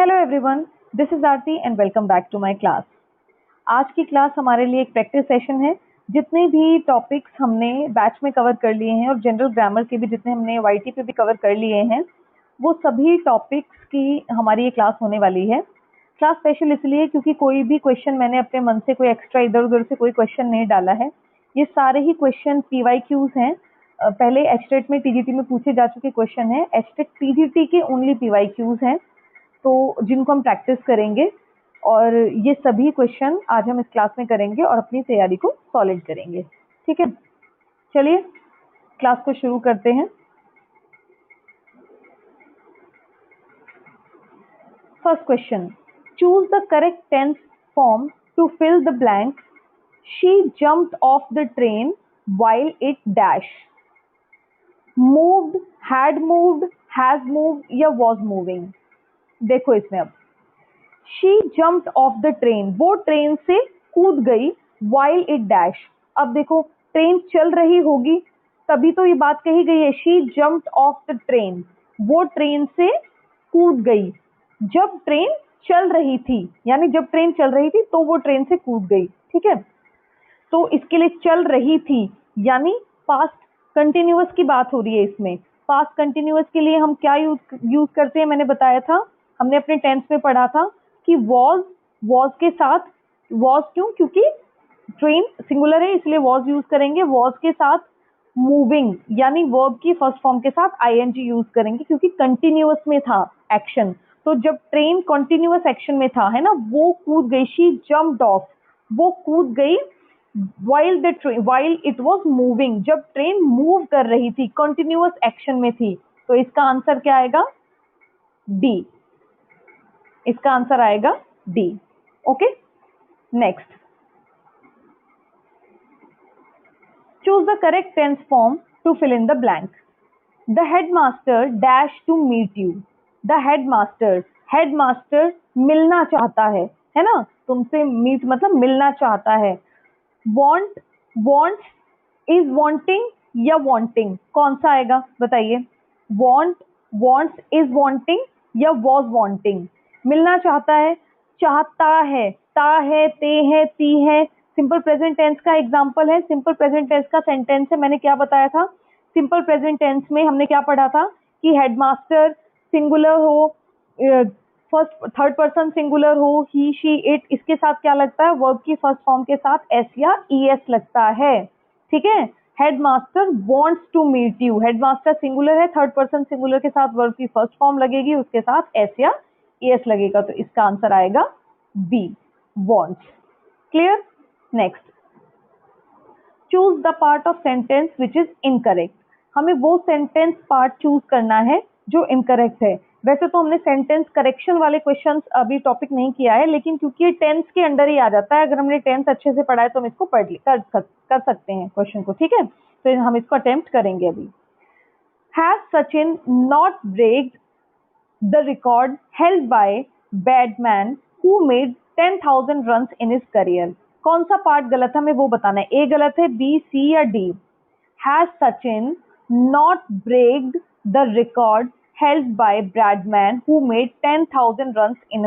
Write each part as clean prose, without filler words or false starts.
Hello everyone, this is Aarti and welcome back to my class. आज की class हमारे लिए एक प्रैक्टिस सेशन है। जितने भी टॉपिक्स हमने बैच में कवर कर लिए हैं और जनरल ग्रामर के भी जितने हमने वाईटी पे भी कवर कर लिए हैं, वो सभी टॉपिक्स की हमारी ये क्लास होने वाली है। क्लास स्पेशल इसलिए क्योंकि कोई भी क्वेश्चन मैंने अपने मन से कोई एक्स्ट्रा इधर उधर से कोई क्वेश्चन नहीं डाला है। ये सारे ही क्वेश्चन PYQs हैं। पहले एचटेट में टीजीटी में पूछे जा चुके क्वेश्चन हैं। एचटेट टीजीटी के ओनली PYQs हैं, तो जिनको हम प्रैक्टिस करेंगे और ये सभी क्वेश्चन आज हम इस क्लास में करेंगे और अपनी तैयारी को सॉलिड करेंगे। ठीक है, चलिए क्लास को शुरू करते हैं। First question, choose the correct tense form to fill the blank. She jumped off the train while it dash। Moved, had moved, has moved या वॉज मूविंग। देखो इसमें अब she jumped off the train, वो train से कूद गई। while it dash, अब देखो ट्रेन चल रही होगी तभी तो ये बात कही गई है। She jumped off the train, वो ट्रेन से कूद गई जब ट्रेन चल रही थी, यानी जब ट्रेन चल रही थी तो वो ट्रेन से कूद गई। ठीक है, तो इसके लिए चल रही थी यानी पास्ट कंटिन्यूअस की बात हो रही है। इसमें पास्ट कंटिन्यूअस के लिए हम क्या यूज करते हैं, मैंने बताया था, हमने अपने टेंस में पढ़ा था कि वॉज के साथ, वॉज क्यों, क्योंकि ट्रेन सिंगुलर है इसलिए वॉज यूज करेंगे। वॉज के साथ मूविंग यानी वर्ब की फर्स्ट फॉर्म के साथ ING यूज करेंगे क्योंकि कंटिन्यूअस में था एक्शन। तो जब ट्रेन कंटिन्यूअस एक्शन में था, है ना, वो कूद गई। शी जम्प्ड ऑफ, वो कूद गई while it was moving, जब ट्रेन मूव कर रही थी, कंटिन्यूअस एक्शन में थी। तो इसका आंसर क्या आएगा? डी। इसका आंसर आएगा D. Okay, next, choose the correct tense form to fill in the blank. The headmaster dash to meet you. The headmaster मिलना चाहता है ना, तुमसे मीट मतलब मिलना चाहता है। want, wants, is wanting या wanting, कौन सा आएगा बताइए? want, wants, is wanting या was wanting। मिलना चाहता है, चाहता है, ता है, ते है, ती है। सिंपल प्रेजेंट टेंस का एग्जांपल है, सिंपल प्रेजेंट टेंस का सेंटेंस है। मैंने क्या बताया था? सिंपल प्रेजेंट टेंस में हमने क्या पढ़ा था कि हेडमास्टर सिंगुलर हो, फर्स्ट थर्ड पर्सन सिंगुलर हो, ही शी इट, इसके साथ क्या लगता है? वर्ब की फर्स्ट फॉर्म के साथ एस या ES लगता है। ठीक है, headmaster wants to meet you, headmaster singular है, थर्ड पर्सन सिंगुलर के साथ वर्ब की फर्स्ट फॉर्म लगेगी, उसके साथ एस या ES लगेगा। तो इसका आंसर आएगा B, wants. Clear? Next, choose the part of sentence which is incorrect. हमें वो सेंटेंस पार्ट चूज करना है जो इनकरेक्ट है। वैसे तो हमने सेंटेंस करेक्शन वाले क्वेश्चंस अभी टॉपिक नहीं किया है, लेकिन क्योंकि ये टेंस के अंडर ही आ जाता है, अगर हमने टेंस अच्छे से पढ़ा है तो हम इसको कर सकते हैं क्वेश्चन को। ठीक है, तो हम इसको अटेम्प्ट करेंगे अभी। Has Sachin not breaked the record held by Bradman who made 10,000 runs in his career. कौन सा पार्ट गलत है हमें वो बताना है। ए गलत है, B, C या D? Has Sachin not breaked the record held by Bradman who made 10,000 runs in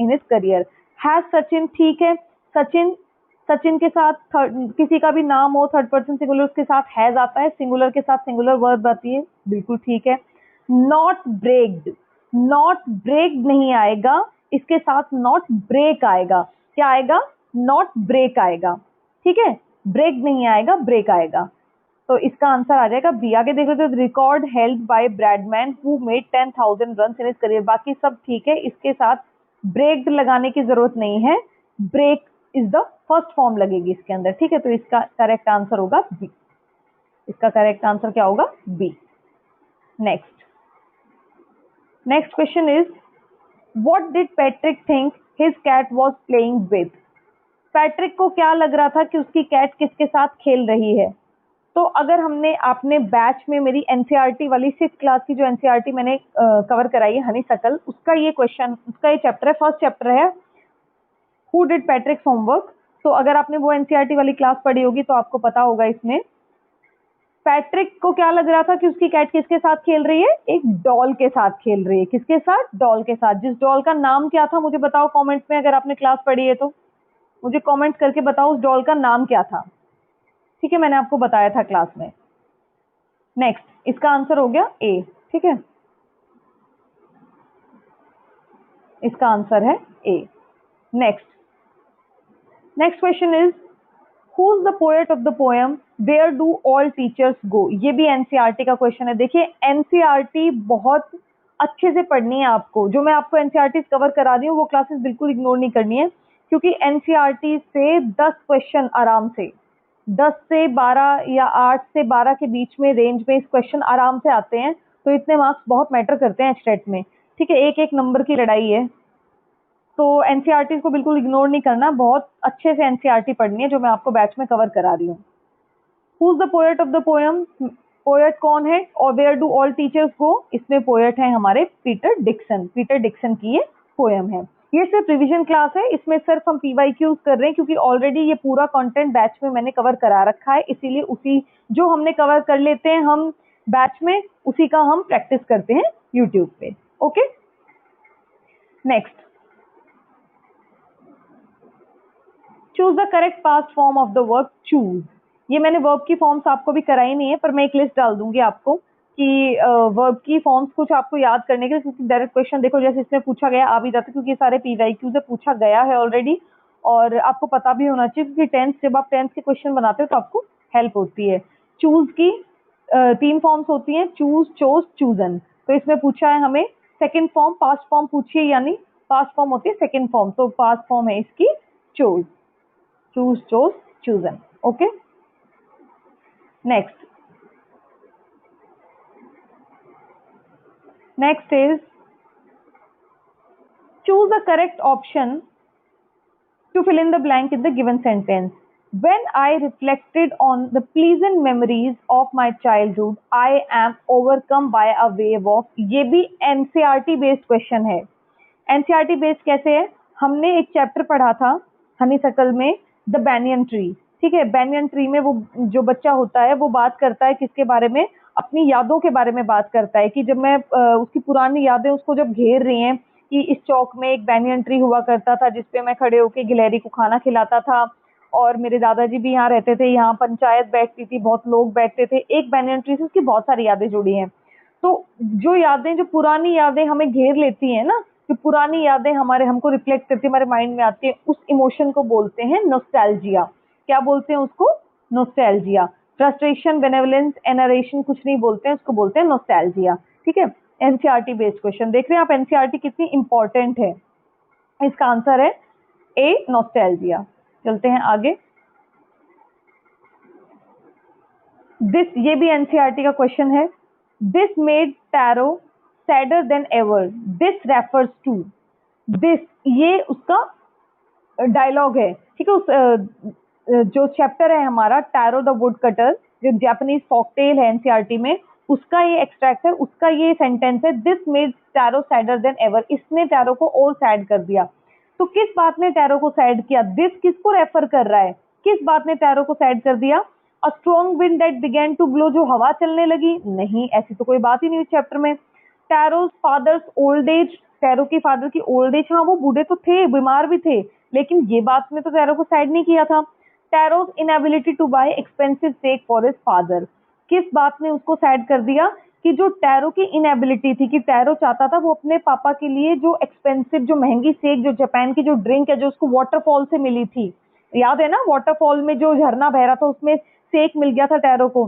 his career। Has Sachin, ठीक है, सचिन के साथ किसी का भी नाम हो, थर्ड पर्सन सिंगुलर, उसके साथ हैज आता है, सिंगुलर के साथ सिंगुलर वर्ब आती है, बिल्कुल ठीक है। नॉट ब्रेक्ड नहीं आएगा, इसके साथ नॉट ब्रेक आएगा। क्या आएगा? नॉट ब्रेक आएगा। ठीक है, ब्रेक नहीं आएगा, ब्रेक आएगा। तो इसका आंसर आ जाएगा बी। आगे देख लो, record held by Bradman who made 10,000 runs in his career, बाकी सब ठीक है, इसके साथ ब्रेक लगाने की जरूरत नहीं है, break is the first form लगेगी इसके अंदर। ठीक है, तो इसका करेक्ट आंसर होगा बी। इसका करेक्ट आंसर क्या होगा? B. Next question is, what did Patrick think his cat was playing with. Patrick को क्या लग रहा था कि उसकी कैट किसके साथ खेल रही है? तो अगर आपने बैच में मेरी NCERT वाली 6th क्लास की जो NCERT मैंने कवर कराई है हनीशकल, उसका ये क्वेश्चन, उसका ये चैप्टर है, फर्स्ट चैप्टर है, हु डिड पैट्रिक्स होमवर्क। तो अगर आपने वो NCERT वाली क्लास पढ़ी होगी तो आपको पता होगा इसमें पैट्रिक को क्या लग रहा था कि उसकी कैट किसके साथ खेल रही है? एक डॉल के साथ खेल रही है। किसके साथ? डॉल के साथ। जिस डॉल का नाम क्या था मुझे बताओ कमेंट में, अगर आपने क्लास पढ़ी है तो मुझे कमेंट करके बताओ उस डॉल का नाम क्या था। ठीक है, मैंने आपको बताया था क्लास में। नेक्स्ट, इसका आंसर हो गया ए। ठीक है, इसका आंसर है A. Next question is who is the poet of the poem where do all teachers go? ये भी एनसीईआरटी का क्वेश्चन है। देखिए एनसीईआरटी बहुत अच्छे से पढ़नी है आपको। जो मैं आपको एनसीईआरटी कवर करा रही हूँ वो क्लासेस बिल्कुल इग्नोर नहीं करनी है, क्योंकि एनसीईआरटी से 10 क्वेश्चन आराम से 10 से 12 या 8 से 12 के बीच में रेंज में इस क्वेश्चन आराम से आते हैं। तो इतने मार्क्स बहुत मैटर करते हैं स्टेट में। ठीक है, एक एक नंबर की लड़ाई है, तो एनसीईआरटी को बिल्कुल इग्नोर नहीं करना। बहुत अच्छे से एनसीईआरटी पढ़नी है जो मैं आपको बैच में कवर करा रही हूँ। Who is the poet of the poem? Poet कौन है? और वेयर डू ऑल टीचर्स गो? इसमें पोएट है हमारे पीटर डिक्सन। पीटर डिक्सन की ये पोएम है। ये सिर्फ रिवीजन क्लास है, इसमें सिर्फ हम पीवाईक्यूज कर रहे हैं क्योंकि ऑलरेडी ये पूरा कंटेंट बैच में मैंने कवर करा रखा है, इसीलिए उसी जो हमने कवर कर लेते हैं हम बैच में, उसी का हम प्रैक्टिस करते हैं यूट्यूब पे। Okay, next, choose the correct past form of the verb choose. ये मैंने वर्ब की फॉर्म्स आपको भी कराई नहीं है, पर मैं एक लिस्ट डाल दूंगी आपको कि वर्ब की फॉर्म्स कुछ आपको याद करने के लिए, क्योंकि डायरेक्ट क्वेश्चन देखो जैसे इसमें पूछा गया आ भी जाता है, क्योंकि ये सारे पीवाईक्यू से पूछा गया है ऑलरेडी और आपको पता भी होना चाहिए, क्योंकि टेंथ जब आप टेंथ के क्वेश्चन बनाते हो तो आपको हेल्प होती है। चूज की 3 फॉर्म्स होती हैं, चूज, चोज, चूजन। तो इसमें पूछा है हमें सेकेंड फॉर्म, पास्ट फॉर्म पूछिए, यानी पास्ट फॉर्म होती है सेकेंड फॉर्म, तो पास्ट फॉर्म है इसकी chose. Choose, chose, chosen. Okay, next is choose the correct option to fill in the blank in the given sentence. When I reflected on the pleasant memories of my childhood, I am overcome by a wave of। ये भी NCERT based question है। NCERT based कैसे है? हमने एक chapter पढ़ा था honeysuckle में, द बैनियन ट्री। ठीक है, बैनियन ट्री में वो जो बच्चा होता है वो बात करता है किसके बारे में? अपनी यादों के बारे में बात करता है कि जब मैं उसकी पुरानी यादें उसको जब घेर रही हैं कि इस चौक में एक बैनियन ट्री हुआ करता था जिसपे मैं खड़े होके गिलहरी को खाना खिलाता था, और मेरे दादाजी भी यहाँ रहते थे, यहाँ पंचायत बैठती थी, बहुत लोग बैठते थे। एक बैनियन ट्री से उसकी बहुत सारी यादें जुड़ी हैं। तो जो यादें, जो पुरानी यादें हमें घेर लेती हैं ना, जो पुरानी यादें हमारे हमको रिफ्लेक्ट करती है, हमारे माइंड में आती है, उस इमोशन को बोलते हैं नॉस्टैल्जिया। क्या बोलते हैं उसको? नॉस्टैल्जिया। फ्रस्ट्रेशन, बेनेवलेंस, एनरेशन कुछ नहीं बोलते हैं, उसको बोलते हैं नॉस्टैल्जिया। ठीक है, एनसीईआरटी बेस्ड क्वेश्चन देख रहे हैं आप, एनसीईआरटी कितनी इंपॉर्टेंट है। इसका आंसर है ए, नॉस्टैल्जिया। चलते हैं आगे। दिस, ये भी एनसीईआरटी का क्वेश्चन है। This made Taro sadder than ever, this refers to. This, ये उसका डायलॉग है। ठीक है, उस जो चैप्टर है हमारा टैरो द वुड कटर, जो जापानीज फॉकटेल है एनसीईआरटी में, उसका ये एक्सट्रैक्ट है, उसका ये सेंटेंस है, this made Taro sadder than ever. इसने टैरो को और सैड कर दिया। तो किस बात ने टैरो को सैड किया? दिस किसको रेफर कर रहा है? किस बात ने टैरो को सैड कर दिया? A strong wind that began to blow, जो हवा चलने लगी? नहीं, ऐसी तो कोई बात ही नहीं इस चैप्टर में। Taro's father's old age, Taro की फादर की ओल्ड एज, हाँ वो बूढ़े तो थे, बीमार भी थे, लेकिन ये बात ने तो टैरो को सैड नहीं किया था। Taro's inability to buy expensive sake for his father, किस बात ने उसको सैड कर दिया? कि जो टैरो की इनएबिलिटी थी, कि टैरो चाहता था वो अपने पापा के लिए जो एक्सपेंसिव, जो महंगी सेक, जो जापान की जो ड्रिंक है, जो उसको वाटरफॉल से मिली थी, याद है ना, वाटरफॉल में जो झरना बह रहा था उसमें सेक मिल गया था टैरो को,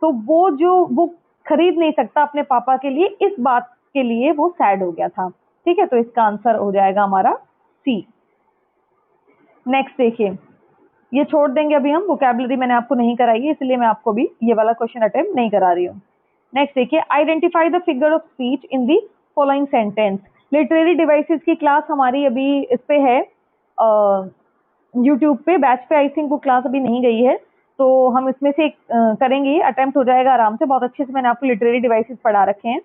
तो वो जो वो खरीद नहीं सकता अपने पापा के लिए, इस बात के लिए वो सैड हो गया था। ठीक है, तो इसका आंसर हो जाएगा हमारा सी। नेक्स्ट देखिए, ये छोड़ देंगे अभी हम, वोकैबुलरी मैंने आपको नहीं कराई है इसलिए मैं आपको भी ये वाला क्वेश्चन अटेम्प्ट नहीं करा रही हूँ। नेक्स्ट देखिए, identify the figure of speech in the following sentence. Literary devices की क्लास हमारी अभी इस पे है यूट्यूब पे, बैच पे आई थिंक वो क्लास अभी नहीं गई है, तो हम इसमें से करेंगे, अटेम्प्ट हो जाएगा आराम से, बहुत अच्छे से मैंने आपको लिटरेरी डिवाइसेस पढ़ा रखे हैं।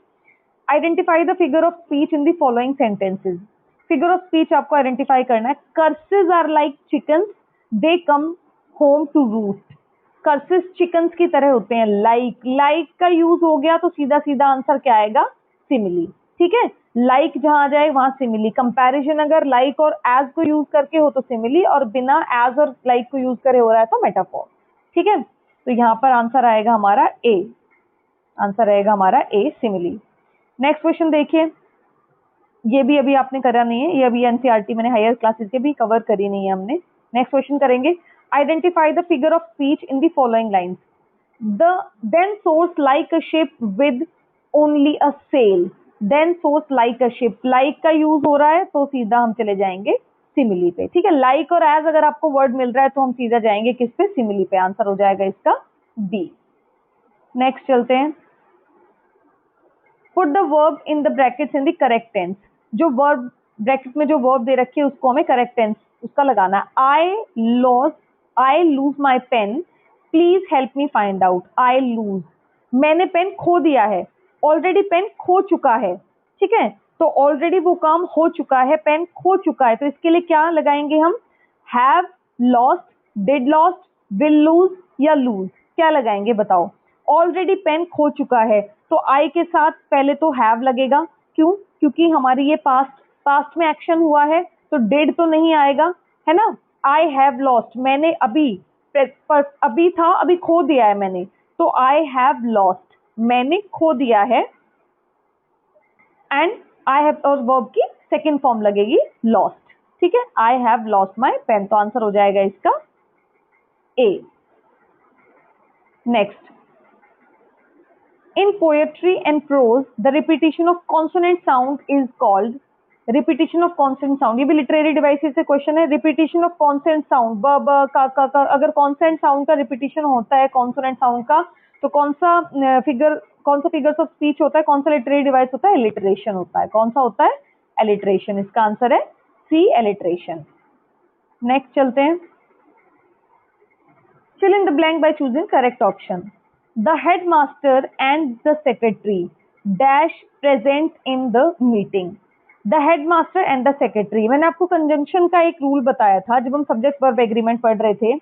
Identify the figure of speech in the following sentences. Figure of speech आपको आइडेंटिफाई करना है। Curses are like chickens, they come home to roost. Curses chickens की तरह होते हैं। लाइक का यूज हो गया तो सीधा सीधा आंसर क्या आएगा, सिमिली। ठीक है, लाइक जहां आ जाए वहां सिमिली। कंपैरिजन अगर लाइक और एज को यूज करके हो तो सिमिली, और बिना एज और लाइक को यूज करे हो रहा है तो मेटाफोर। ठीक है, तो यहाँ पर आंसर आएगा हमारा ए, आंसर आएगा हमारा ए, सिमिली। नेक्स्ट क्वेश्चन देखिए, ये भी अभी आपने करा नहीं है, ये अभी एनसीईआरटी मैंने हायर क्लासेस के भी कवर करी नहीं है हमने। नेक्स्ट क्वेश्चन करेंगे, identify the figure of speech in the following lines. The then soars like a ship with only a sail. Then soars like a ship, like का use हो रहा है तो सीधा हम चले जाएंगे सिमिली पे। ठीक है, लाइक और एज अगर आपको वर्ड मिल रहा है तो हम सीधा जाएंगे किस पे, सिमिली पे। आंसर हो जाएगा इसका बी। नेक्स्ट चलते हैं, put the verb in the brackets in the correct tense. जो वर्ब ब्रैकेट में जो वर्ब दे रखी है उसको हमें करेक्ट टेंस उसका लगाना है। I lose my pen, please help me find out. I lose, मैंने पेन खो दिया है, ऑलरेडी पेन खो चुका है। ठीक है, तो ऑलरेडी वो काम हो चुका है, पेन खो चुका है, तो इसके लिए क्या लगाएंगे हम, have lost, did lost, will lose या लूज, क्या लगाएंगे बताओ। ऑलरेडी पेन खो चुका है तो आई के साथ पहले तो हैव लगेगा, क्यों, क्योंकि हमारी ये पास्ट में एक्शन हुआ है, तो डिड तो नहीं आएगा, है ना। आई हैव लॉस्ट, मैंने अभी था, अभी खो दिया है मैंने, तो आई हैव लॉस्ट, मैंने खो दिया है। एंड आई हैव और वर्ब की सेकेंड फॉर्म लगेगी लॉस्ट। ठीक है, I have lost my pen, तो आंसर हो जाएगा इसका A. Next, in poetry and prose the repetition of consonant sound is called, repetition of consonant sound, ये भी literary devices से क्वेश्चन है। repetition of consonant sound, ब ब का अगर consonant sound का repetition होता है consonant sound का, तो कौन सा figures of speech होता है, कौन सा literary device होता है, alliteration होता है। कौन सा होता है, alliteration, इसका आंसर है सी, alliteration। नेक्स्ट चलते हैं, fill in the blank by choosing correct option. The headmaster and the secretary dash present in the meeting. The headmaster and the secretary, मैंने आपको कंजंक्शन का एक रूल बताया था जब हम सब्जेक्ट वर्ब एग्रीमेंट पढ़ रहे थे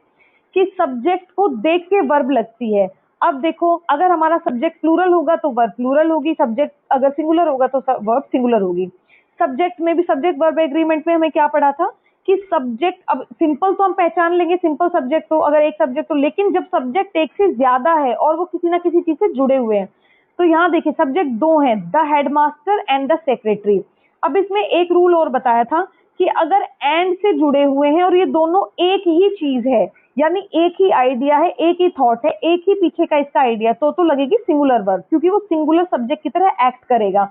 कि सब्जेक्ट को देख के वर्ब लगती है। अब देखो, अगर हमारा सब्जेक्ट प्लूरल होगा तो वर्ब प्लूरल होगी, सब्जेक्ट अगर सिंगुलर होगा तो वर्ब सिंगुलर होगी। सब्जेक्ट में भी सब्जेक्ट वर्ब एग्रीमेंट में हमें क्या पढ़ा था कि सब्जेक्ट, अब सिंपल तो हम पहचान लेंगे, सिंपल सब्जेक्ट तो अगर एक सब्जेक्ट, तो लेकिन जब सब्जेक्ट एक से ज्यादा है और वो किसी ना किसी चीज से जुड़े हुए हैं, तो यहाँ देखिए सब्जेक्ट दो हैं, the headmaster and the secretary. अब इसमें एक रूल और बताया था कि अगर एंड से जुड़े हुए हैं और ये दोनों एक ही चीज है, यानी एक ही आइडिया है, एक ही थॉट है, एक ही पीछे का इसका आइडिया, तो लगेगी सिंगुलर वर्ब, क्योंकि वो सिंगुलर सब्जेक्ट की तरह एक्ट करेगा।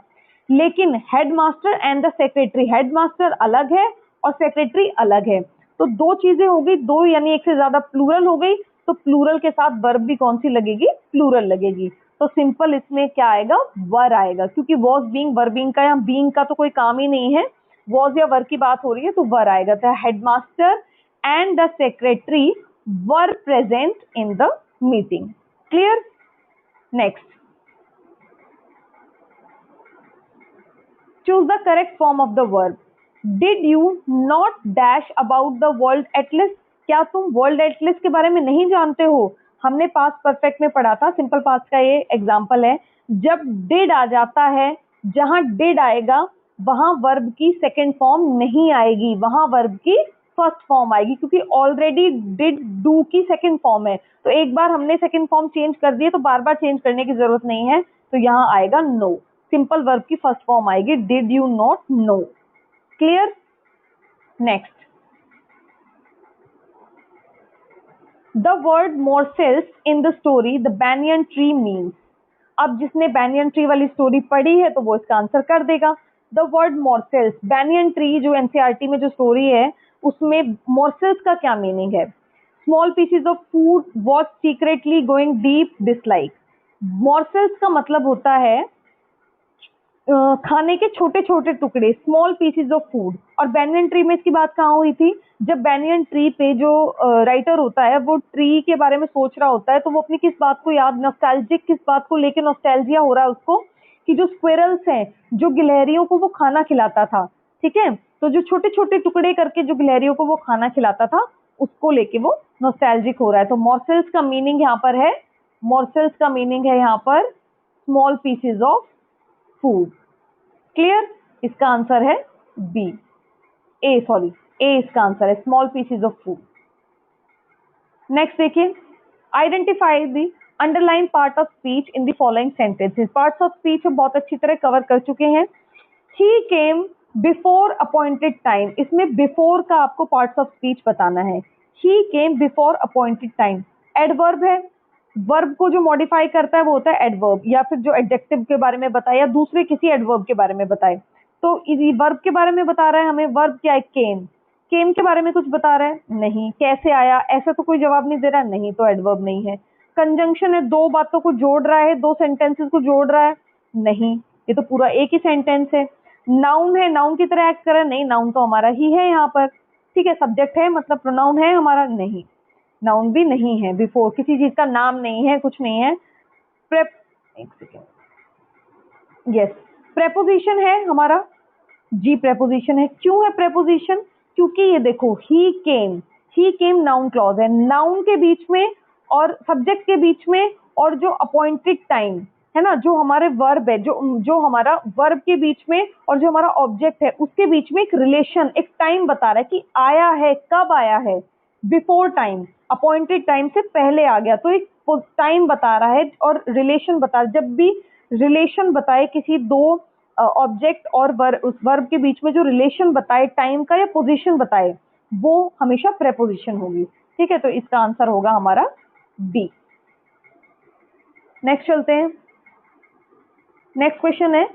लेकिन headmaster and the secretary, headmaster अलग है और सेक्रेटरी अलग है, तो दो चीजें हो गई, दो यानी एक से ज्यादा प्लूरल हो गई, तो प्लूरल के साथ वर्ब भी कौन सी लगेगी, प्लूरल लगेगी। तो सिंपल इसमें क्या आएगा, वर आएगा, क्योंकि वॉज बीइंग, वर बीइंग का या बीइंग का तो कोई काम ही नहीं है, वॉज या वर की बात हो रही है, तो वर आएगा। तो headmaster and the secretary were present in the meeting. Clear. Next, choose the correct form of the verb. Did you not dash about the world atlas? क्या तुम वर्ल्ड एटलस के बारे में नहीं जानते हो? हमने पास्ट परफेक्ट में पढ़ा था, सिंपल पास्ट का ये एग्जांपल है। जब डिड आ जाता है, जहां डिड आएगा वहां वर्ब की सेकंड फॉर्म नहीं आएगी, वहां वर्ब की फर्स्ट फॉर्म आएगी, क्योंकि ऑलरेडी डिड डू की सेकंड फॉर्म है। तो एक बार हमने सेकंड फॉर्म चेंज कर दी है तो बार बार चेंज करने की जरूरत नहीं है, तो यहाँ आएगा नो, सिंपल वर्ब की फर्स्ट फॉर्म आएगी, did you not know. Clear. Next, the word morsels in the story the banyan tree means. अब जिसने बैनियन ट्री वाली स्टोरी पढ़ी है तो वो इसका आंसर कर देगा। द वर्ड मोरसेल्स, बैनियन ट्री जो एनसीईआरटी में जो स्टोरी है उसमें मोरसेल्स का क्या मीनिंग है, small pieces of food watch secretly going deep dislike. Morsels का मतलब होता है खाने के छोटे छोटे टुकड़े, स्मॉल पीसेज ऑफ फूड। और बैनियन ट्री में इसकी बात कहाँ हुई थी, जब बैनियन ट्री पे जो राइटर होता है वो ट्री के बारे में सोच रहा होता है, तो वो अपनी किस बात को याद, नॉस्टैल्जिक किस बात को लेके नॉस्टैल्जिया हो रहा है उसको, कि जो स्क्विरल्स हैं, जो गिलहरियों को वो खाना खिलाता था, ठीक है, तो जो छोटे छोटे टुकड़े करके जो गिलहरियों को वो खाना खिलाता था उसको लेके वो नॉस्टैल्जिक हो रहा है। तो मॉर्सेल्स का मीनिंग यहाँ पर है, मॉर्सेल्स का मीनिंग है यहाँ पर small pieces of food. Clear? इसका आंसर है बी, ए सॉरी, ए इसका आंसर है, small pieces of food. Next देखिए, identify the underline part of speech in the following sentences. Parts of speech हम बहुत अच्छी तरह कवर कर चुके हैं। He came before appointed time, इसमें बिफोर का आपको पार्ट्स ऑफ स्पीच बताना है। He came before appointed time adverb है, वर्ब को जो मॉडिफाई करता है वो होता है एडवर्ब, या फिर जो एडजेक्टिव के बारे में बताए या दूसरे किसी एडवर्ब के बारे में बताए। तो वर्ब के बारे में बता रहा है हमें, वर्ब क्या है? केम। केम के बारे में कुछ बता रहा है? नहीं। कैसे आया? ऐसा तो कोई जवाब नहीं दे रहा, नहीं, तो एडवर्ब नहीं है। कंजंक्शन है, दो बातों को जोड़ रहा है, दो सेंटेंसेस को जोड़ रहा है, नहीं, ये तो पूरा एक ही सेंटेंस है। नाउन है, नाउन की तरह एक्ट कर रहा है, नहीं, नाउन तो हमारा ही है यहाँ पर। ठीक है, सब्जेक्ट है मतलब प्रोनाउन है हमारा, नहीं, नाउन भी नहीं है। बिफोर किसी चीज का नाम नहीं है, कुछ नहीं है। प्रेप, एक सेकेंड, यस, प्रेपोजिशन है हमारा, जी प्रेपोजिशन है। क्यों है प्रेपोजिशन? क्योंकि ये देखो, ही केम नाउन क्लॉज है, नाउन के बीच में और सब्जेक्ट के बीच में, और जो अपॉइंटेड टाइम है ना, जो हमारे वर्ब है, जो हमारा वर्ब के बीच में और जो हमारा ऑब्जेक्ट है उसके बीच में एक रिलेशन, एक टाइम बता रहा है कि आया है, कब आया है, बिफोर टाइम, अपॉइंटेड टाइम से पहले आ गया, तो एक टाइम बता रहा है और रिलेशन बता। जब भी रिलेशन बताए किसी दो ऑब्जेक्ट और उस वर्ब के बीच में जो रिलेशन बताए, टाइम का या पोजीशन बताए, वो हमेशा प्रेपोजिशन होगी। ठीक है, तो इसका आंसर होगा हमारा बी। नेक्स्ट चलते हैं। नेक्स्ट क्वेश्चन है,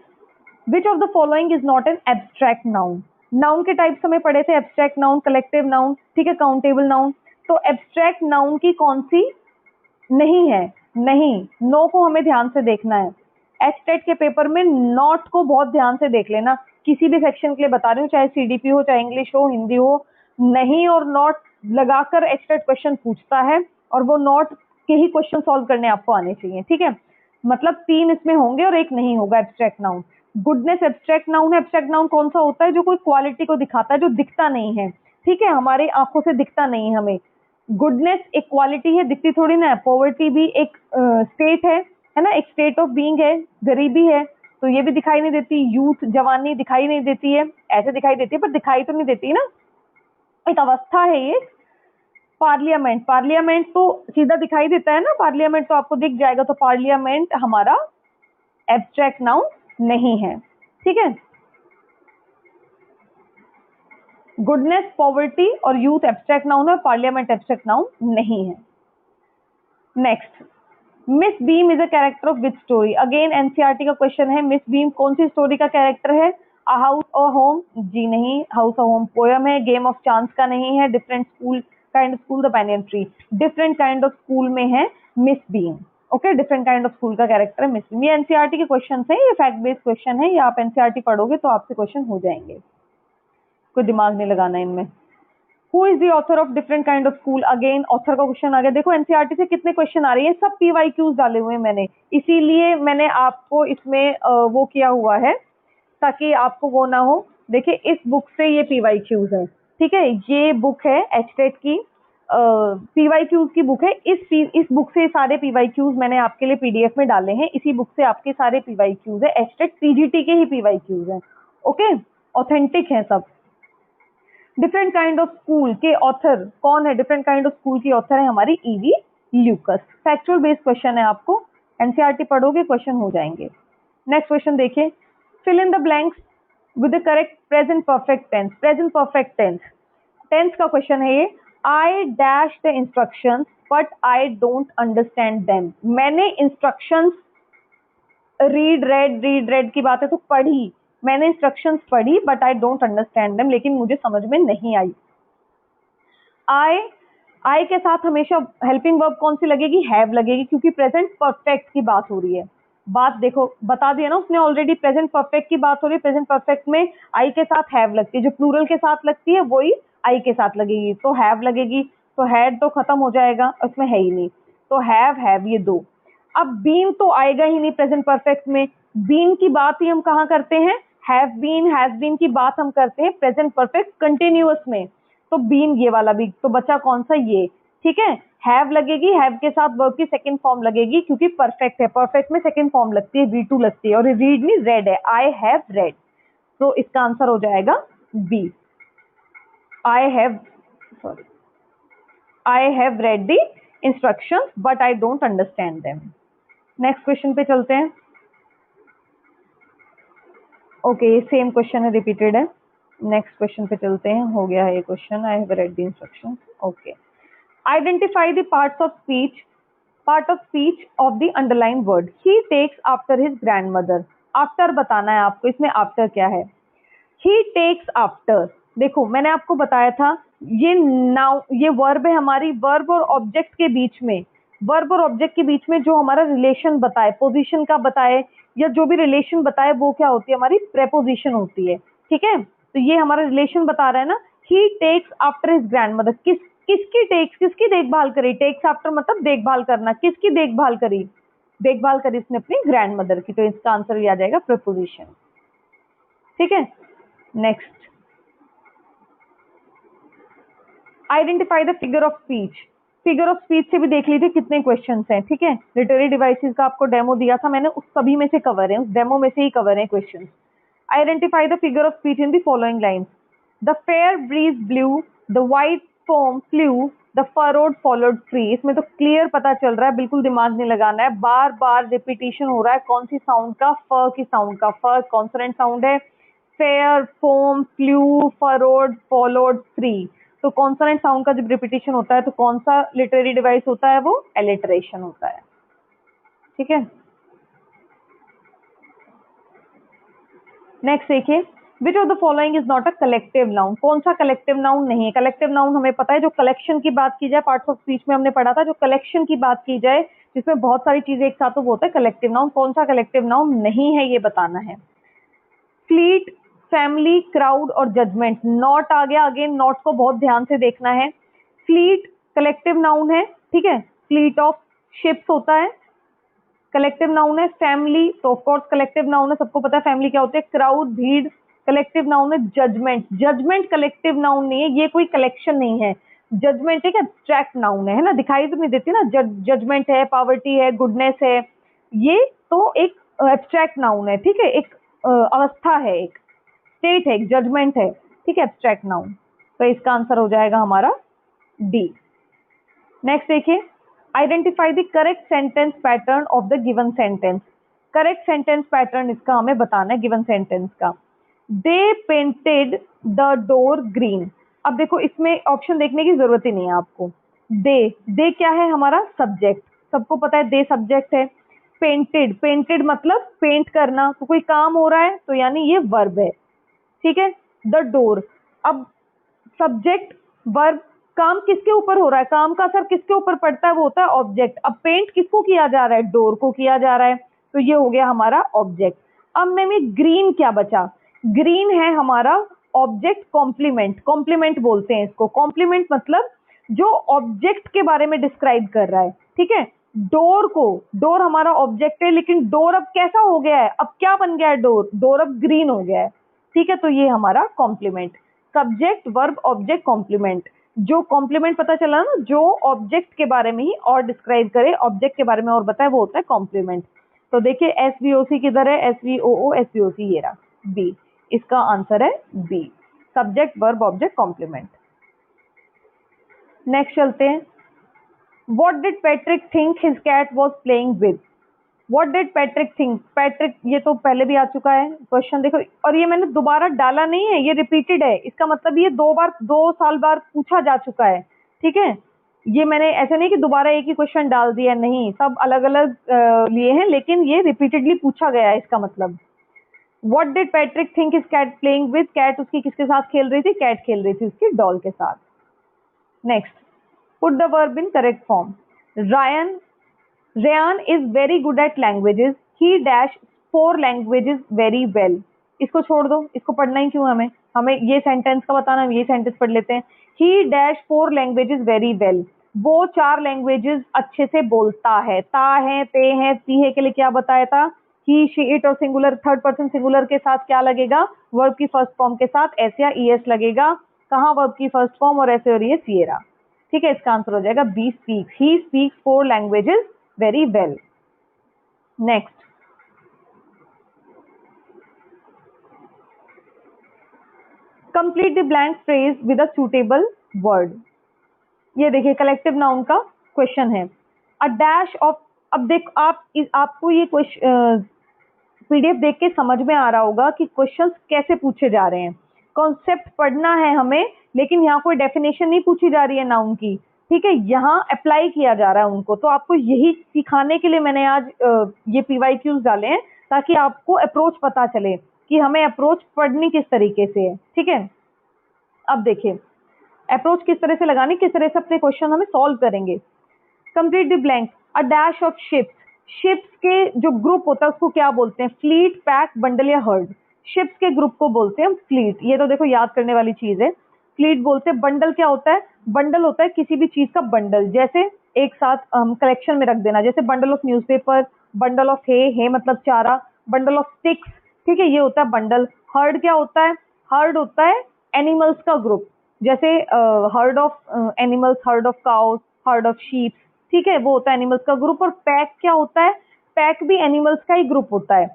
which of the following is not an abstract noun. Noun के टाइप्स हमें पढ़े थे, एब्स्ट्रैक्ट नाउन, कलेक्टिव नाउन, ठीक है, काउंटेबल नाउन। तो एब्स्ट्रैक्ट नाउन की कौन सी नहीं है? नहीं, नो को हमें ध्यान से देखना है। एचटेट के पेपर में नॉट को बहुत ध्यान से देख लेना, किसी भी सेक्शन के लिए बता रही हूँ, चाहे सीडीपी हो, चाहे इंग्लिश हो, हिंदी हो, नहीं और नॉट लगाकर एचटेट क्वेश्चन पूछता है, और वो नॉट के ही क्वेश्चन सॉल्व करने आपको आने चाहिए। ठीक है, मतलब 3 इसमें होंगे और एक नहीं होगा abstract noun. Goodness abstract noun है। एब्स्ट्रैक्ट नाउन कौन सा होता है? जो कोई क्वालिटी को दिखाता है, जो दिखता नहीं है। ठीक है, हमारी आंखों से दिखता नहीं है हमें। गुडनेस एक क्वालिटी है, दिखती थोड़ी ना है। पॉवर्टी भी एक स्टेट है ना, एक स्टेट ऑफ बीइंग है। गरीबी है तो ये भी दिखाई नहीं देती। यूथ, जवानी दिखाई नहीं देती है, ऐसे दिखाई देती है पर दिखाई तो नहीं देती ना, एक अवस्था है ये। पार्लियामेंट, पार्लियामेंट तो सीधा दिखाई देता है ना, पार्लियामेंट तो आपको दिख जाएगा, तो पार्लियामेंट हमारा एब्स्ट्रैक्ट नाउन नहीं है। ठीक है, गुडनेस, पॉवर्टी और यूथ एब्स्ट्रैक्ट नाउन है, पार्लियामेंट एब्स्ट्रैक्ट नाउन नहीं है। Next, miss beam is a character of which story. Again NCERT का क्वेश्चन है, मिस बीम कौन सी स्टोरी का कैरेक्टर है? अ हाउस और होम, जी नहीं, हाउस और होम पोयम है। गेम ऑफ चांस का नहीं है। Different school, kind of school, the banyan tree, different kind of school में है miss beam. Okay, different kind of school का कैरेक्टर है मिस बीम। ये एनसीईआरटी के क्वेश्चन है, ये फैक्ट बेस्ड क्वेश्चन है, ये आप एनसीईआरटी पढ़ोगे तो आपसे क्वेश्चन हो जाएंगे, कोई दिमाग नहीं लगाना इनमें। Who is the author of different kind of school? Again author का क्वेश्चन आ गया। देखो एनसीईआरटी से कितने क्वेश्चन आ रहे हैं, सब पीवाईक्यूज डाले हुए हैं मैंने, इसीलिए मैंने आपको इसमें वो किया हुआ है ताकि आपको वो ना हो। देखिए इस बुक से ये पीवाईक्यूज है, ठीक है, ये बुक है एचटेट की पीवाईक्यूज की बुक है। इस बुक से सारे पीवाईक्यूज मैंने आपके लिए पीडीएफ में डाले हैं, इसी बुक से आपके सारे पीवाईक्यूज है, एचटेट सीजीटी के ही पीवाईक्यूज हैं। ओके, ऑथेंटिक है सब। डिफरेंट काइंड ऑफ स्कूल के ऑथर कौन है? डिफरेंट काइंड ऑफ स्कूल की ऑथर है हमारी E V Lucas. Factual based question है, आपको एनसीईआरटी पढ़ोगे क्वेश्चन हो जाएंगे। नेक्स्ट क्वेश्चन देखिए, fill in the blanks with the correct present perfect tense. Present perfect tense, tense का क्वेश्चन है ये। I dash the instructions but I don't understand them. मैंने इंस्ट्रक्शंस रीड रेड की बात है तो पढ़ी, मैंने इंस्ट्रक्शंस पढ़ी but I don't understand them, लेकिन मुझे समझ में नहीं आई। आई के साथ हमेशा हेल्पिंग वर्ब कौन सी लगेगी? हैव लगेगी, क्योंकि प्रेजेंट परफेक्ट की बात हो रही है। बात देखो बता दिया ना उसने ऑलरेडी, प्रेजेंट परफेक्ट की बात हो रही है। प्रेजेंट परफेक्ट में आई के साथ हैव लगती है, जो प्लूरल के साथ लगती है वही आई के साथ लगेगी, तो हैव लगेगी। तो हैड तो खत्म हो जाएगा, उसमें है ही नहीं, तो हैव ये दो। अब बीन तो आएगा ही नहीं प्रेजेंट परफेक्ट में, बीन की बात ही हम कहाँ करते हैं? हैव बीन, हैज बीन की बात हम करते हैं प्रेजेंट परफेक्ट कंटिन्यूअस में, तो बीन ये वाला भी, तो बचा कौन सा? ये। ठीक है, हैव लगेगी, हैव के साथ वर्ब की सेकंड फॉर्म लगेगी क्योंकि परफेक्ट है, परफेक्ट में सेकंड फॉर्म लगती है, V2 लगती है, और रीड नहीं रेड है, आई हैव रेड। तो इसका आंसर हो जाएगा B, I have read the instructions but I don't understand them. Next question पे चलते हैं। ओके, ये सेम क्वेश्चन है, रिपीटेड है। नेक्स्ट क्वेश्चन पे चलते हैं, हो गया है ये question, I have read the instructions. Okay, identify the part of speech of the underline word. He takes after his grandmother. After बताना है आपको, इसमें आफ्टर क्या है? He takes after. देखो मैंने आपको बताया था ये नाउ, ये वर्ब है हमारी, वर्ब और ऑब्जेक्ट के बीच में, वर्ब और ऑब्जेक्ट के बीच में जो हमारा रिलेशन बताए, पोजीशन का बताए या जो भी रिलेशन बताए, वो क्या होती है? हमारी प्रेपोजिशन होती है। ठीक है, तो ये हमारा रिलेशन बता रहा है ना। ही टेक्स आफ्टर हिज ग्रैंडमदर, किसकी टेक्स, किसकी देखभाल करी? टेक्स आफ्टर मतलब देखभाल करना, किसकी देखभाल करी? देखभाल करी इसने अपनी ग्रैंडमदर की, तो इसका आंसर ये आ जाएगा प्रेपोजिशन। ठीक है, next, identify the figure of speech. Figure of speech से भी देख लीजिए कितने क्वेश्चंस हैं। ठीक है, लिटरेरी डिवाइसेस का आपको डेमो दिया था मैंने, उस सभी में से कवर है, उस डेमो में से ही कवर है questions. Identify the figure of speech in the following lines. The fair breeze blew, the white foam flew, the furrow followed tree. इसमें तो क्लियर पता चल रहा है, बिल्कुल दिमाग नहीं लगाना है, बार बार रिपीटिशन हो रहा है। कौन सी साउंड का? फ की साउंड का। फ कॉन्सोनेंट साउंड है। Fair, foam, flu, furrowed, followed, tree. तो कॉन्सोनेंट साउंड का जब रिपीटिशन होता है तो कौन सा लिटरेरी डिवाइस होता है? वो एलिटरेशन होता है। ठीक है, नेक्स्ट देखिए, which of the following is not a collective noun. कौन सा कलेक्टिव नाउन नहीं है? कलेक्टिव नाउन हमें पता है, जो कलेक्शन की बात की जाए, पार्ट्स ऑफ स्पीच में हमने पढ़ा था, जो कलेक्शन की बात की जाए जिसमें बहुत सारी चीजें एक साथ, तो वो होता है कलेक्टिव नाउन। कौन सा कलेक्टिव नाउन नहीं है ये बताना है। फ्लीट, फैमिली, क्राउड और जजमेंट। नॉट आ गया, अगेन नॉट को बहुत ध्यान से देखना है। फ्लीट कलेक्टिव नाउन है, ठीक है, फ्लीट ऑफ शिप्स होता है, कलेक्टिव नाउन है। फैमिली तो ऑफ कोर्स कलेक्टिव नाउन है, सबको पता है फैमिली क्या होती है। क्राउड, भीड़, कलेक्टिव नाउन है। जजमेंट, जजमेंट कलेक्टिव नाउन नहीं है, ये कोई कलेक्शन नहीं है। जजमेंट एक एब्स्ट्रैक्ट नाउन है ना, दिखाई तो नहीं देती ना। जजमेंट है, पावर्टी है, गुडनेस है, ये तो एक एब्स्ट्रैक्ट नाउन है। ठीक है, एक अवस्था है, एक स्टेट है, एक जजमेंट है। ठीक है, एब्स्ट्रैक्ट नाउन। तो इसका आंसर हो जाएगा हमारा डी। नेक्स्ट देखिए, identify the correct sentence pattern of the given sentence. Correct sentence pattern इसका हमें बताना है गिवन सेंटेंस का। दे पेंटेड द डोर ग्रीन। अब देखो इसमें ऑप्शन देखने की जरूरत ही नहीं है आपको। दे क्या है? हमारा सब्जेक्ट, सबको पता है दे सब्जेक्ट है। पेंटेड, पेंटेड मतलब पेंट करना, तो कोई काम हो रहा है तो यानी ये वर्ब है। ठीक है, द डोर, अब सब्जेक्ट वर्ब, काम किसके ऊपर हो रहा है? काम का असर किसके ऊपर पड़ता है? वो होता है ऑब्जेक्ट। अब पेंट किसको किया जा रहा है? डोर को किया जा रहा है, तो ये हो गया हमारा ऑब्जेक्ट। अब में ग्रीन क्या बचा? ग्रीन है हमारा ऑब्जेक्ट कॉम्प्लीमेंट, कॉम्प्लीमेंट बोलते हैं इसको। कॉम्प्लीमेंट मतलब जो ऑब्जेक्ट के बारे में डिस्क्राइब कर रहा है। ठीक है, डोर को, डोर हमारा ऑब्जेक्ट है, लेकिन डोर अब कैसा हो गया है? अब क्या बन गया है? डोर अब ग्रीन हो गया है। ठीक है, तो ये हमारा complement, subject verb object complement. जो कॉम्प्लीमेंट पता चला ना, जो ऑब्जेक्ट के बारे में ही और डिस्क्राइब करे, ऑब्जेक्ट के बारे में और बताए, वो होता है कॉम्प्लीमेंट। तो देखिए एसवीओसी किधर है? एसवीओओ, एसवीओसी ये रहा, बी। इसका आंसर है B, subject verb object complement. Next चलते हैं, what did Patrick think his cat was playing with. What did Patrick think? Patrick, ये तो पहले भी आ चुका है क्वेश्चन, देखो, और ये मैंने दोबारा डाला नहीं है, ये रिपीटेड है। इसका मतलब ये 2 साल बाद पूछा जा चुका है। ठीक है, ये मैंने ऐसे नहीं कि दोबारा एक ही क्वेश्चन डाल दिया, नहीं, सब अलग अलग लिए हैं, लेकिन ये रिपीटेडली पूछा गया है। इसका मतलब what did Patrick think his cat playing with. Cat उसकी किसके साथ खेल रही थी? कैट खेल रही थी उसकी डॉल के साथ। Next, put the verb in correct form. Rayan is very good at languages. He dash 4 languages very well. इसको छोड़ दो, इसको पढ़ना ही क्यों हमें? हमें ये सेंटेंस का बताना, हम ये सेंटेंस पढ़ लेते हैं। He dash 4 languages very well. वो 4 लैंग्वेजेस अच्छे से बोलता है। ता है, ते है, ती है के लिए क्या बताया था? He, she, it और सिंगुलर, थर्ड पर्सन सिंगुलर के साथ क्या लगेगा? वर्ब की फर्स्ट फॉर्म के साथ एस या ईएस लगेगा। कहाँ वर्ब की फर्स्ट फॉर्म और एस और ईएस? ये रहा। ठीक है, इसका आंसर हो जाएगा B speaks, he speaks 4 languages very well. Next, complete the blank phrase with a suitable word. ये देखिए कलेक्टिव नाउन का क्वेश्चन है। अ डैश ऑफ, अब देख आपको ये पीडीएफ देख के समझ में आ रहा होगा कि क्वेश्चंस कैसे पूछे जा रहे हैं। कॉन्सेप्ट पढ़ना है हमें, लेकिन यहाँ कोई डेफिनेशन नहीं पूछी जा रही है नाउन की, ठीक है, यहाँ अप्लाई किया जा रहा है उनको। तो आपको यही सिखाने के लिए मैंने आज ये पीवाईक्यूज डाले हैं, ताकि आपको अप्रोच पता चले कि हमें अप्रोच पढ़नी किस तरीके से है। ठीक है, अब देखिए अप्रोच किस तरह से लगानी, किस तरह से अपने क्वेश्चन हमें सॉल्व करेंगे। Complete the blank. A dash of ships, ships के जो ग्रुप होता है उसको क्या बोलते हैं? फ्लीट, पैक, बंडल या हर्ड। शिप्स के ग्रुप को बोलते हैं फ्लीट, ये तो देखो याद करने वाली चीज है, फ्लीट बोलते हैं। बंडल क्या होता है? बंडल होता है किसी भी चीज का बंडल, जैसे एक साथ हम कलेक्शन में रख देना, जैसे bundle of newspaper, bundle of hay मतलब चारा, बंडल ऑफ स्टिक्स, ठीक है, ये होता है बंडल। हर्ड क्या होता है? हर्ड होता है एनिमल्स का ग्रुप, जैसे heard of animals, heard of cows, heard of sheep, ठीक है, वो होता है एनिमल्स का ग्रुप। और पैक क्या होता है? पैक भी एनिमल्स का ही ग्रुप होता है।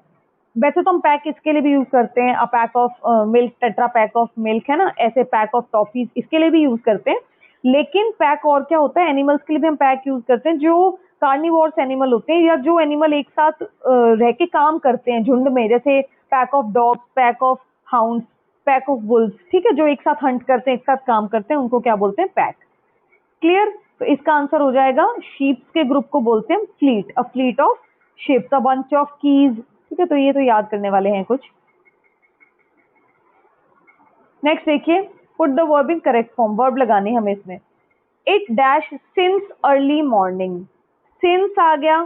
वैसे तो हम पैक इसके लिए भी यूज करते हैं, a pack of milk, tetra pack of milk, है ना, ऐसे पैक ऑफ टॉफीज, इसके लिए भी यूज करते हैं। लेकिन पैक और क्या होता है? एनिमल्स के लिए भी हम पैक यूज करते हैं, जो कार्निवोर्स एनिमल होते हैं, या जो एनिमल एक साथ रह के काम करते हैं झुंड में, जैसे pack of dogs, pack of hounds, pack of Wolves, ठीक है, जो एक साथ हंट करते हैं, एक साथ काम करते हैं, उनको क्या बोलते हैं? पैक। क्लियर? तो इसका आंसर हो जाएगा शीप्स के ग्रुप को बोलते हैं fleet, a fleet of ships, a bunch of keys, ठीक है, तो ये तो याद करने वाले हैं कुछ। नेक्स्ट देखिए, put the verb in correct form, verb लगाने हमें इसमें। It dash since early morning, since आ गया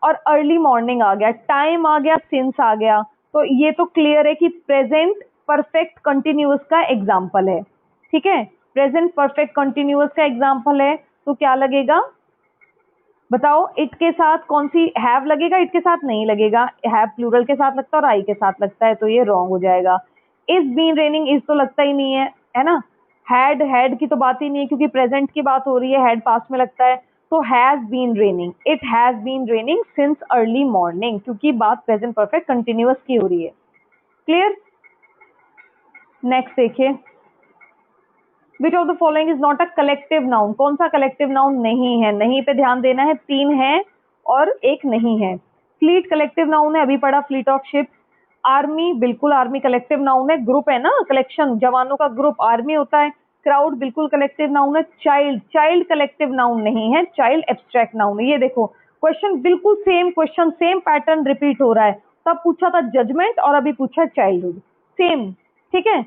और अर्ली मॉर्निंग आ गया, टाइम आ गया, सिंस आ गया, तो ये तो क्लियर है कि प्रेजेंट परफेक्ट कंटिन्यूअस का एग्जाम्पल है। ठीक है, प्रेजेंट परफेक्ट कंटिन्यूअस का एग्जाम्पल है, तो क्या लगेगा बताओ? इट के साथ कौन सी? हैव लगेगा, इट के साथ नहीं लगेगा, हैव प्लूरल के साथ लगता है और आई के साथ लगता है, तो ये रॉन्ग हो जाएगा। इज बीन रेनिंग, इज तो लगता ही नहीं है ना। हैड की तो बात ही नहीं है, क्योंकि प्रेजेंट की बात हो रही है, हैड पास्ट में लगता है, तो has been raining, it has been raining since early morning, क्योंकि बात प्रेजेंट परफेक्ट कंटिन्यूअस की हो रही है। क्लियर? नेक्स्ट देखिए, which of the following is not a collective noun, कौन सा कलेक्टिव नाउन नहीं है? नहीं पे ध्यान देना है, 3 है और एक नहीं है। फ्लीट कलेक्टिव नाउन है, अभी पढ़ा, फ्लीट ऑफ शिप। आर्मी, बिल्कुल आर्मी कलेक्टिव नाउन है, ग्रुप है ना, कलेक्शन, जवानों का ग्रुप आर्मी होता है। क्राउड बिल्कुल कलेक्टिव नाउन है। चाइल्ड, चाइल्ड कलेक्टिव नाउन नहीं है, चाइल्ड एब्स्ट्रैक्ट नाउन है। ये देखो क्वेश्चन बिल्कुल same question, same pattern repeat हो रहा है, तब पूछा था जजमेंट और अभी पूछा चाइल्डहुड, सेम। ठीक है,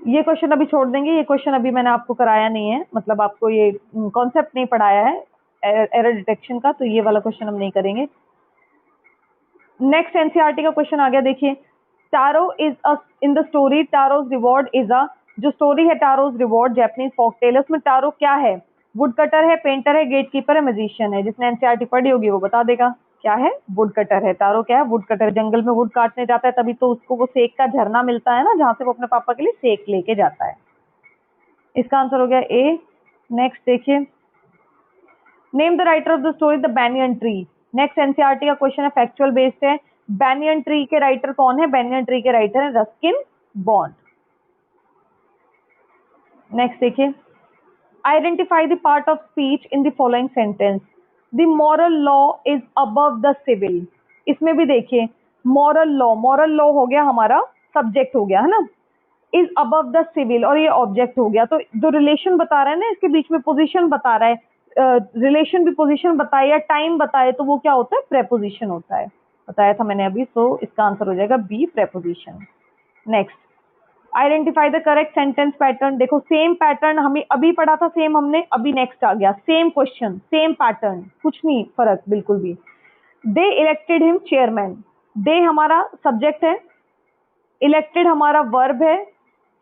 ये क्वेश्चन अभी छोड़ देंगे, ये क्वेश्चन अभी मैंने आपको कराया नहीं है, मतलब आपको ये कॉन्सेप्ट नहीं पढ़ाया है एरर डिटेक्शन का, तो ये वाला क्वेश्चन हम नहीं करेंगे। नेक्स्ट एनसीईआरटी का क्वेश्चन आ गया, देखिए, Taro is a, in the story Taro's reward is a, जो स्टोरी है Taro's reward Japanese folk tale, उसमें टारो क्या है? वुड कटर है, पेंटर है, गेट कीपर है, मैजिशियन है। जिसने एनसीईआरटी पढ़ी होगी वो बता देगा क्या है। वुड कटर है, टारो क्या है? वुड कटर, जंगल में वुड काटने जाता है, तभी तो उसको वो सेक का झरना मिलता है ना, जहाँ से वो अपने पापा के लिए सेक लेके जाता है। इसका आंसर हो गया ए। नेक्स्ट देखिए, name the writer of the story the banyan tree. Next NCERT का क्वेश्चन है, फैक्चुअल बेस्ड है। बैनियन ट्री के राइटर कौन है? बैनियन ट्री के राइटर है रस्किन बॉन्ड। नेक्स्ट देखिए, identify the part of speech in the following sentence. The moral law is above the civil. इसमें भी देखिए, मॉरल लॉ, मॉरल लॉ हो गया हमारा सब्जेक्ट हो गया, है ना, इज अबव द सिविल, और ये ऑब्जेक्ट हो गया। तो जो रिलेशन बता रहा है ना, इसके बीच में पोजीशन बता रहा है, रिलेशन भी पोजीशन बताए या टाइम बताए, तो वो क्या होता है? प्रेपोजिशन होता है, बताया था मैंने अभी। तो इसका आंसर हो जाएगा B, preposition. Next, identify the correct sentence pattern. देखो सेम पैटर्न हमें अभी पढ़ा था, सेम हमने अभी नेक्स्ट आ गया, सेम क्वेश्चन, सेम पैटर्न, कुछ नहीं फर्क बिल्कुल भी। दे इलेक्टेड हिम चेयरमैन, दे हमारा सब्जेक्ट है, इलेक्टेड हमारा वर्ब है,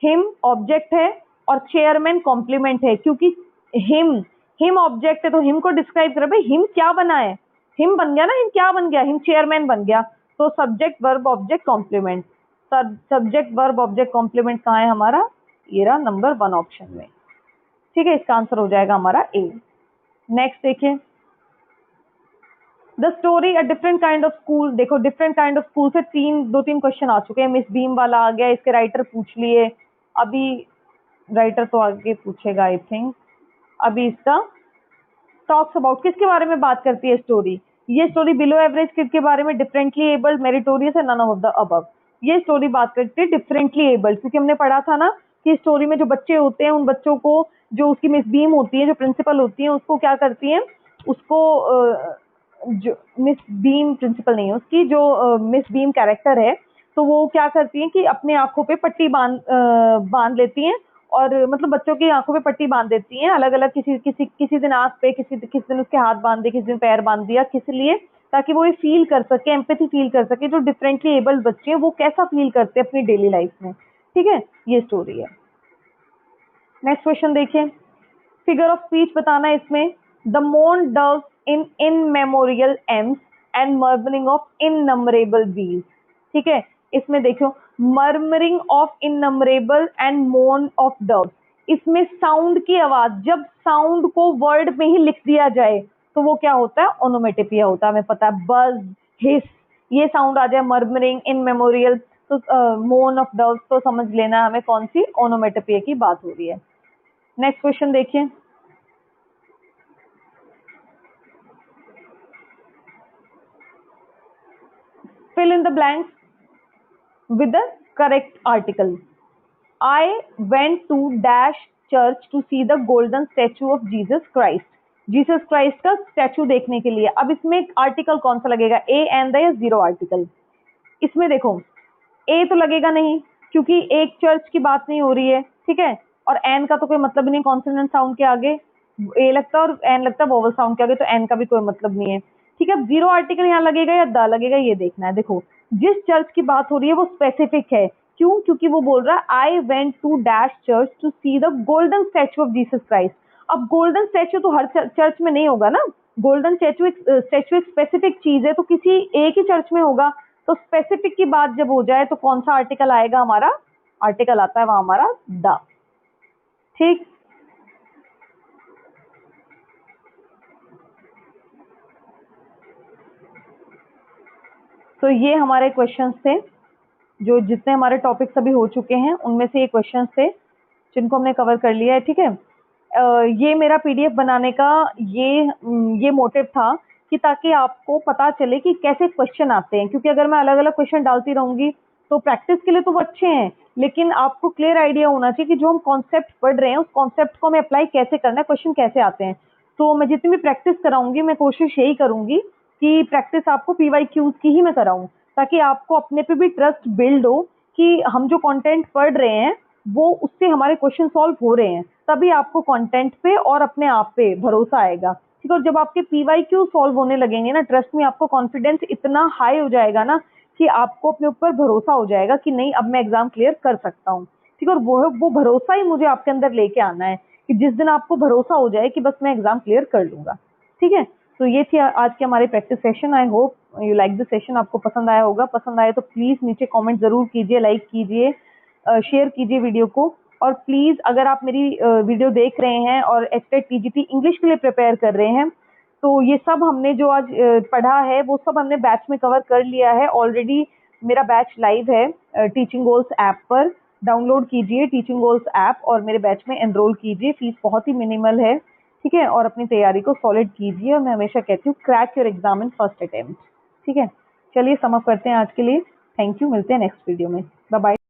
हिम ऑब्जेक्ट है और चेयरमैन कॉम्प्लीमेंट है, क्योंकि हिम ऑब्जेक्ट है तो हिम को डिस्क्राइब कर, भाई हिम क्या बना है? हिम बन गया ना, हिम क्या बन गया? हिम चेयरमैन बन गया। तो subject verb object complement, subject verb object complement कहाँ है हमारा? ये रहा नंबर 1 ऑप्शन में। ठीक है, इसका आंसर हो जाएगा हमारा ए। नेक्स्ट देखिए, the story a different kind of school. देखो डिफरेंट काइंड ऑफ स्कूल से 2-3 क्वेश्चन आ चुके हैं। मिस बीम वाला आ गया, इसके राइटर पूछ लिए, अभी राइटर तो आगे पूछेगा आई थिंक। अभी इसका टॉक्स अबाउट, किसके बारे में बात करती है स्टोरी? ये स्टोरी बिलो एवरेज किड के बारे में, differently abled, meritorious and none of the above. ये स्टोरी बात करती है डिफरेंटली एबल्ड, क्योंकि हमने पढ़ा था ना कि स्टोरी में जो बच्चे होते हैं उन बच्चों को, जो उसकी मिस बीम होती है, जो प्रिंसिपल होती है, उसको क्या करती हैं, उसको जो मिस बीम प्रिंसिपल नहीं है उसकी, जो मिस बीम कैरेक्टर है, तो वो क्या करती हैं कि अपने आंखों पे पट्टी बांध लेती हैं, और मतलब बच्चों की आंखों पे पट्टी बांध देती हैं अलग अलग, किसी दिन आंख पे, किसी दिन उसके हाथ बांध दिए, किसी दिन पैर बांध दिया, किस लिए? ताकि वो ये फील कर सके, एम्पैथी फील कर सके, जो डिफरेंटली एबल्ड बच्चे हैं वो कैसा फील करते हैं अपनी डेली लाइफ में। ठीक है, ये स्टोरी है। नेक्स्ट क्वेश्चन देखिए, फिगर ऑफ स्पीच बताना है इसमें। The moan doves in immemorial elms and murmuring of innumerable bees. ठीक है, इसमें देखो murmuring of innumerable and moan of doves, इसमें साउंड की आवाज, जब साउंड को वर्ड में ही लिख दिया जाए तो वो क्या होता है? ओनोमेटोपिया होता है। हमें पता है बज, हिस, ये साउंड आ जाए, मर्मरिंग, इनमेमोरियल, तो मोन ऑफ डव्स, तो समझ लेना हमें कौन सी ओनोमेटोपिया की बात हो रही है। नेक्स्ट क्वेश्चन देखिए, fill in the blanks with the correct article. I went to dash church to see the golden statue of Jesus Christ. Jesus Christ का स्टैचू देखने के लिए। अब इसमें आर्टिकल कौन सा लगेगा? ए एंड द या जीरो आर्टिकल? इसमें देखो ए तो लगेगा नहीं, क्योंकि एक चर्च की बात नहीं हो रही है। ठीक है, और एन का तो कोई मतलब नहीं, कॉन्सोनेंट साउंड के आगे ए लगता है और एन लगता है वोवल साउंड के आगे, तो एन का भी कोई मतलब नहीं है। ठीक है, अब जीरो आर्टिकल यहाँ लगेगा या द लगेगा, ये देखना है। देखो जिस चर्च की बात हो रही है वो स्पेसिफिक है, क्यों? क्योंकि वो बोल रहा है I went to dash church to see the golden statue of Jesus Christ. अब गोल्डन स्टैचू तो हर चर्च में नहीं होगा ना, गोल्डन स्टैचू एक स्पेसिफिक चीज है, तो किसी एक ही चर्च में होगा। तो स्पेसिफिक की बात जब हो जाए तो कौन सा आर्टिकल आएगा? हमारा आर्टिकल आता है वहां हमारा द। ठीक, तो ये हमारे क्वेश्चंस थे, जो जितने हमारे टॉपिक्स अभी हो चुके हैं उनमें से ये क्वेश्चंस थे जिनको हमने कवर कर लिया है। ठीक है, ये मेरा पीडीएफ बनाने का ये मोटिव था कि ताकि आपको पता चले कि कैसे क्वेश्चन आते हैं, क्योंकि अगर मैं अलग अलग क्वेश्चन डालती रहूंगी तो प्रैक्टिस के लिए तो वो अच्छे हैं, लेकिन आपको क्लियर आइडिया होना चाहिए कि जो हम कॉन्सेप्ट पढ़ रहे हैं उस कॉन्सेप्ट को हमें अप्लाई कैसे करना है, क्वेश्चन कैसे आते हैं। तो मैं जितनी भी प्रैक्टिस कराऊंगी, मैं कोशिश यही करूंगी कि प्रैक्टिस आपको PYQs की ही मैं कराऊं, ताकि आपको अपने पे भी ट्रस्ट बिल्ड हो कि हम जो कंटेंट पढ़ रहे हैं वो उससे हमारे क्वेश्चन सॉल्व हो रहे हैं, तभी आपको कंटेंट पे और अपने आप पे भरोसा आएगा। ठीक है, और जब आपके PYQ सॉल्व होने लगेंगे ना, ट्रस्ट में आपको कॉन्फिडेंस इतना हाई हो जाएगा ना कि आपको अपने ऊपर भरोसा हो जाएगा कि नहीं अब मैं एग्जाम क्लियर कर सकता हूँ। ठीक है, और वो भरोसा ही मुझे आपके अंदर लेके आना है कि जिस दिन आपको भरोसा हो जाए कि बस मैं एग्जाम क्लियर कर लूंगा। ठीक है, तो ये थी आज के हमारे practice session. I hope you like this session, आपको पसंद आया होगा। पसंद आए तो प्लीज नीचे कमेंट जरूर कीजिए, लाइक कीजिए, शेयर कीजिए वीडियो को, और प्लीज अगर आप मेरी वीडियो देख रहे हैं और HTET TGT इंग्लिश के लिए प्रिपेयर कर रहे हैं, तो ये सब हमने जो आज पढ़ा है वो सब हमने बैच में कवर कर लिया है ऑलरेडी। मेरा बैच लाइव है टीचिंग गोल्स ऐप पर, डाउनलोड कीजिए टीचिंग गोल्स ऐप और मेरे बैच में एनरोल कीजिए। फीस बहुत ही मिनिमल है। ठीक है, और अपनी तैयारी को सॉलिड कीजिए, और मैं हमेशा कहती हूँ crack your exam in first attempt. ठीक है, चलिए सम अप करते हैं आज के लिए। थैंक यू, मिलते हैं नेक्स्ट वीडियो में। Bye bye.